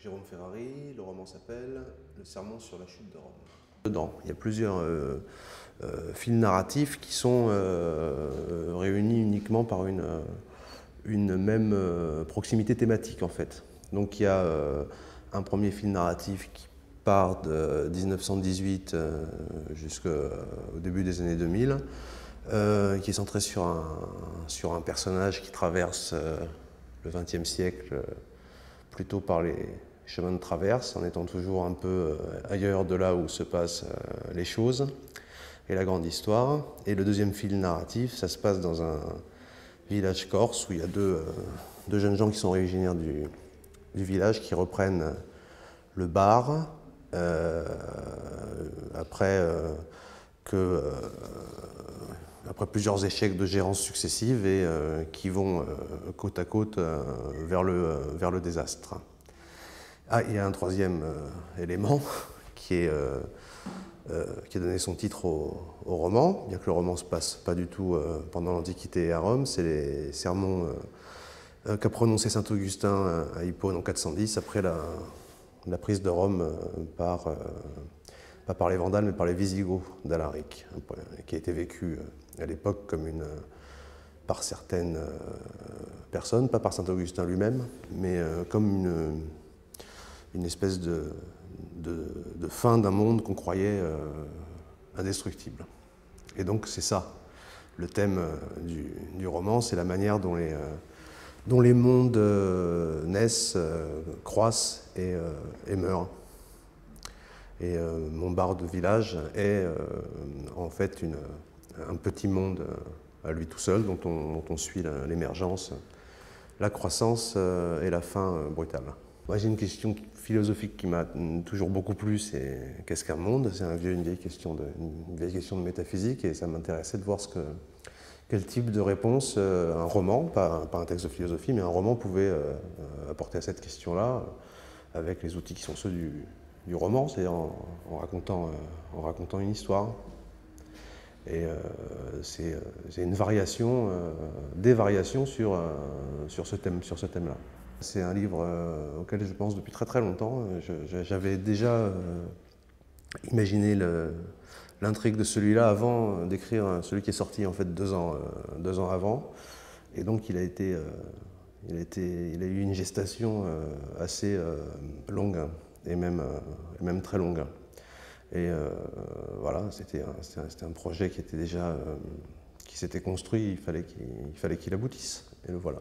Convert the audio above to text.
Jérôme Ferrari, le roman s'appelle Le sermon sur la chute de Rome. Dedans, il y a plusieurs fils narratifs qui sont réunis uniquement par une même proximité thématique en fait. Donc il y a un premier fil narratif qui part de 1918 jusqu'au début des années 2000, qui est centré sur un personnage qui traverse le XXe siècle plutôt par les chemins de traverse, en étant toujours un peu ailleurs de là où se passent les choses et la grande histoire. Et le deuxième fil narratif, ça se passe dans un village corse où il y a deux jeunes gens qui sont originaires du village qui reprennent le bar après plusieurs échecs de gérance successives et qui vont côte à côte vers le désastre. Ah, il y a un troisième élément qui a donné son titre au roman, bien que le roman ne se passe pas du tout pendant l'Antiquité à Rome. C'est les sermons qu'a prononcé saint Augustin à Hippone en 410, après la prise de Rome pas par les Vandales, mais par les Visigoths d'Alaric, qui a été vécu à l'époque par certaines personnes, pas par saint Augustin lui-même, mais comme une espèce de fin d'un monde qu'on croyait indestructible. Et donc c'est ça, le thème du roman, c'est la manière dont les mondes naissent, croissent et meurent. Et mon bar de village est en fait un petit monde à lui tout seul, dont on suit l'émergence, la croissance et la fin brutale. Moi, j'ai une question philosophique qui m'a toujours beaucoup plu, c'est qu'est-ce qu'un monde? C'est une vieille question de métaphysique, et ça m'intéressait de voir quel type de réponse un roman, pas un texte de philosophie, mais un roman pouvait apporter à cette question-là, avec les outils qui sont ceux du roman, c'est-à-dire en racontant une histoire. Et c'est une variation, des variations sur ce thème-là. C'est un livre auquel je pense depuis très très longtemps. J'avais déjà imaginé l'intrigue de celui-là avant d'écrire celui qui est sorti en fait 2 ans avant. Et donc il a eu une gestation assez longue et même très longue. Et voilà, c'était un projet qui était déjà qui s'était construit. Il fallait qu'il aboutisse. Et le voilà.